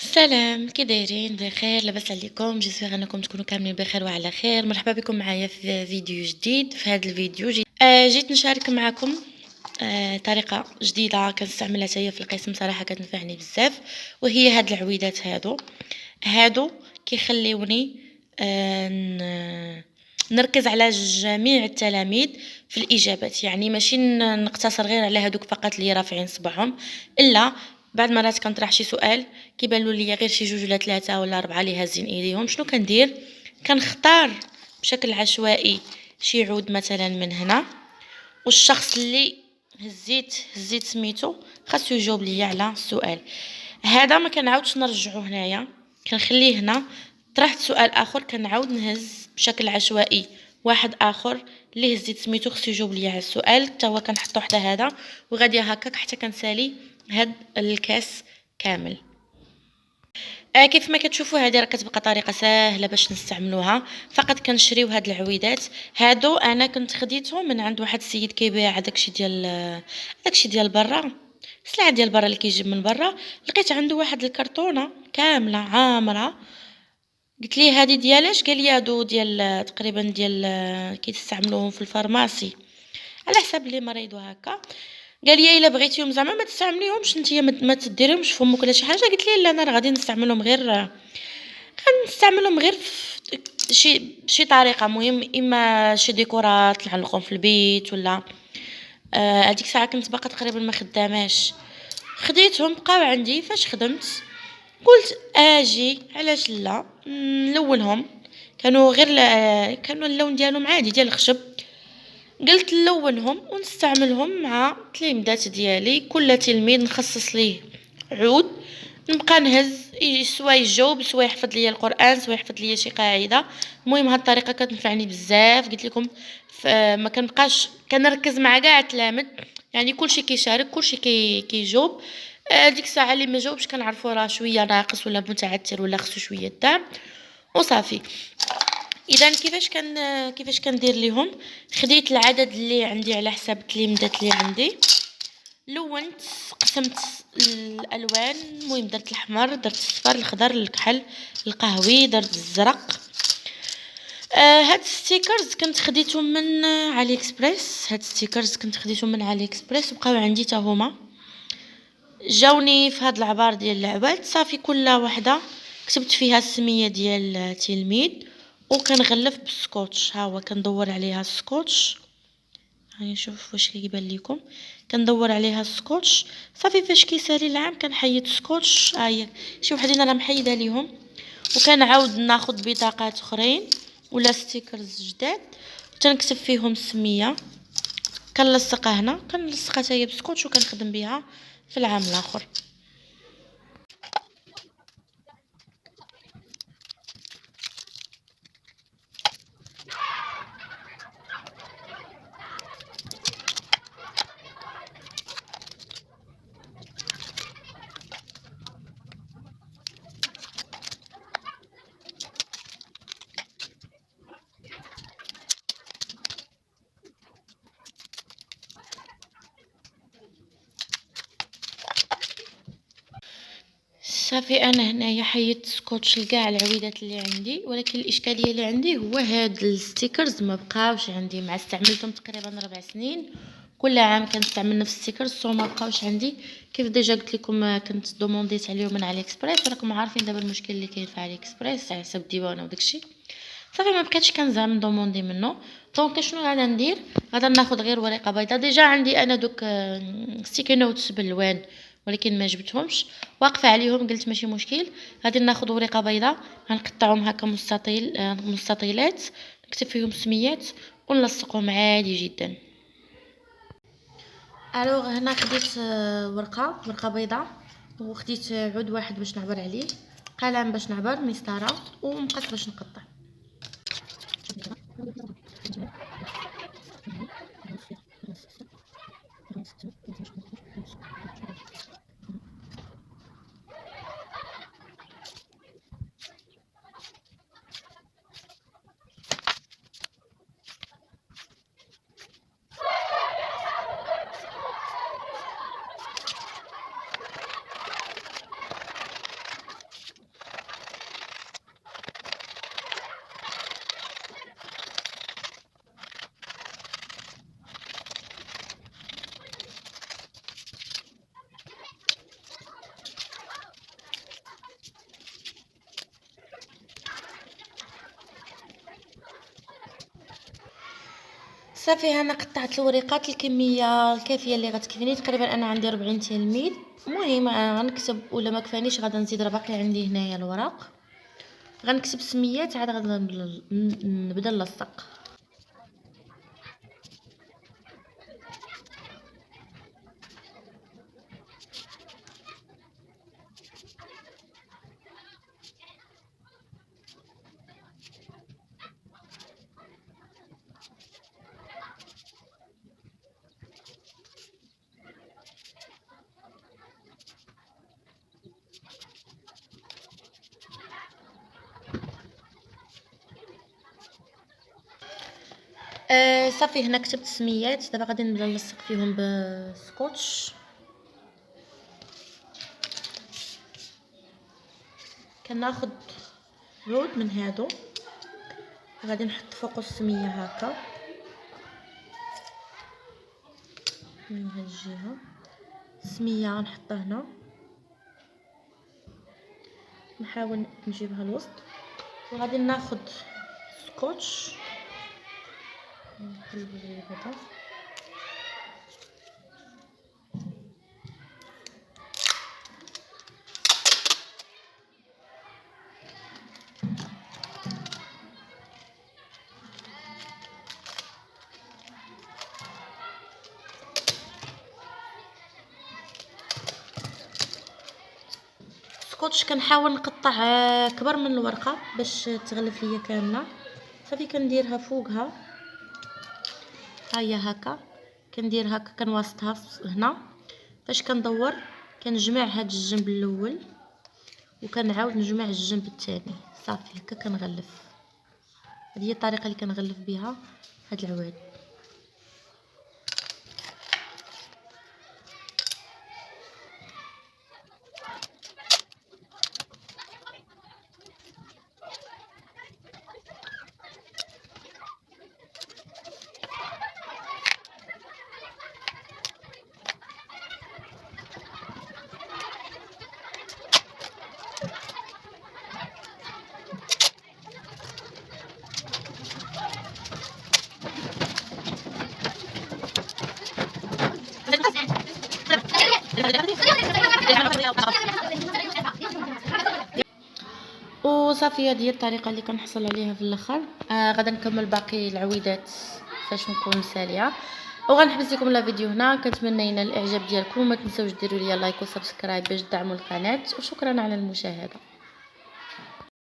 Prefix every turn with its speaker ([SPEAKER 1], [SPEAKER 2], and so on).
[SPEAKER 1] السلام كي دايرين بخير لاباس عليكم جيسبر انكم تكونوا كاملين بخير وعلى خير. مرحبا بكم معايا في فيديو جديد. في هذا الفيديو جيت نشارك معكم طريقه جديده كنستعملها حتى هي في القسم، صراحه كتنفعني بزاف، وهي هاد العويدات هادو كيخليوني نركز على جميع التلاميذ في الاجابات، يعني ماشي نقتصر غير على هادوك فقط اللي رافعين صبعهم، الا بعض المرات كنطرح شي سؤال كيبانوا لي غير شي جوج ولا ثلاثه ولا اربعه اللي هازين ايديهم. شنو كندير؟ كنختار بشكل عشوائي شي عود مثلا من هنا، والشخص اللي هزيت سميتو خاصو يجاوب لي على السؤال هذا. ما كنعاودش نرجعو هنايا، كنخليه هنا. طرحت سؤال اخر كنعاود نهز بشكل عشوائي واحد اخر اللي هزيت سميتو خصو يجاوب لي على السؤال، حتى هو كنحطو حتى هذا، وغادي هكاك حتى كنسالي هاد الكاس كامل. كيف ما كتشوفوا هذه راه كتبقى طريقه سهله باش نستعملوها. فقط كنشريو هاد العويدات هادو. انا كنت خديتهم من عند واحد السيد كيبيع داكشي ديال برا، السلعه ديال برا اللي كيجيب من برا. لقيت عنده واحد الكرتونه كامله عامره، قلت ليه هذه ديالاش؟ قال لي هادو ديال تقريبا ديال كيستعملوهم في الفارماسي على حساب اللي مريض وهكا. قال لي الا بغيتيهم زعما ما تستعمليهمش نتيا، ما تديريهمش في فمك ولا شي حاجه. قلت ليه لا، انا راه غادي نستعملهم غير في شي طريقه، مهم اما شي ديكورات نعلقهم في البيت ولا هذيك الساعه كنت باقا تقريبا ما خداماش، خديتهم بقاو عندي. فاش خدمت قلت اجي علاش لا نلونهم. كانوا غير كانوا اللون ديالهم عادي ديال الخشب. قلت نلونهم ونستعملهم مع التلاميذات ديالي، كل تلميذ نخصص ليه عود نبقى نهز سوا يجاوب سوا يحفظ ليا القران سوا يحفظ ليا شي قاعده. المهم هاد الطريقه كتنفعني بزاف، قلت لكم. ما كنبقاش كنركز مع كاع التلاميذ، يعني كلشي كيشارك كلشي كيجاوب. ديك الساعه اللي ما جاوبش كنعرفوا راه شويه ناقص ولا متعثر ولا خصو شويه دعم وصافي. اذا كيفاش كندير ليهم؟ خديت العدد اللي عندي على حساب التلاميذات اللي عندي، لونت قسمت الالوان. المهم درت الاحمر، درت الصفر، الخضر، الكحل، القهوي، درت الزرق. هاد ستيكرز كنت خديتهم من علي اكسبريس. وبقاو عندي حتى هما، جاوني في هاد العبار ديال اللعبات. صافي كل وحده كتبت فيها السميه ديال التلميذ وكنغلف بالسكوتش. ها هو كندور عليها السكوتش، هاني نشوف واش كيبان لكم. كندور عليها السكوتش صافي. فاش كيسالي العام كنحيد السكوتش. هي شي وحدين راه محيده ليهم، وكنعاود ناخذ بطاقات اخرين ولا ستيكرز جداد تنكتب فيهم السميه، كنلصقها هنا، كنلصقها حتى هي بسكوتش وكنخدم بها في العام الاخر. صافي انا هنايا حيدت سكوتش لكاع العويدات اللي عندي، ولكن الاشكاليه اللي عندي هو هاد الستيكرز ما بقاوش عندي، مع استعملتهم تقريبا 4 سنين. كل عام كنستعمل نفس الستيكرز وما بقاوش عندي. كيف ديجا قلت لكم كنت دومونديت عليهم من علي اكسبريس، راكم عارفين دابا المشكل اللي كاين في علي اكسبريس على حساب الديوانه وداكشي. صافي ما بقيتش كنزعم ندوموندي منه. دونك شنو غادا ندير؟ غادا ناخذ غير ورقه بيضاء. ديجا عندي انا دوك ستيكي نوتس بالالوان، ولكن ما جبتهمش، واقفه عليهم. قلت ماشي مشكل، غادي ناخذ ورقه بيضاء غنقطعهم هكا مستطيلات، نكتب فيهم سميات ونلصقهم عادي جدا. الوغ هنا خديت ورقه بيضاء، وخديت عود واحد باش نعبر عليه، قلم باش نعبر، مسطره ومقص باش نقطع. صافي انا قطعت الوريقات الكميه الكافيه اللي غتكفيني. تقريبا انا عندي 40 تلميذ. المهم غنكتب، ولا ما كفانيش غادا نزيد، راه باقي عندي هنايا الوراق. غنكتب سميات عاد غادا نبدا نلصق. صافي هنا كتبت السميات. دابا غادي نبدا نلصق فيهم بالسكوتش. كناخد عود من هادو، غادي نحط فوق السميه هكا من هاد الجهه. السميه غنحطها هنا، نحاول نجيبها الوسط، وغادي ناخد سكوتش نقلبو زي هكا. السكوتش كنحاول نقطع كبر من الورقه باش تغلف ليا كامله. صافي كنديرها فوقها، ها هي هكا. كندير هكا كنوسطها هنا. فاش كندور كنجمع هاد الجنب الاول وكنعاود نجمع الجنب الثاني. صافي هكا كنغلف. هذه هي الطريقه اللي كنغلف بها هاد العواد. وصافي هذه هي الطريقه اللي كنحصل عليها في الاخر. غادا نكمل باقي العويدات فاش نكون مساليه. وغنحبس لكم لا فيديو هنا. كنتمنى ينال الاعجاب ديالكم، وما تنساوش ديروا لي لايك وسبسكرايب باش تدعموا القناه، وشكرا على المشاهده.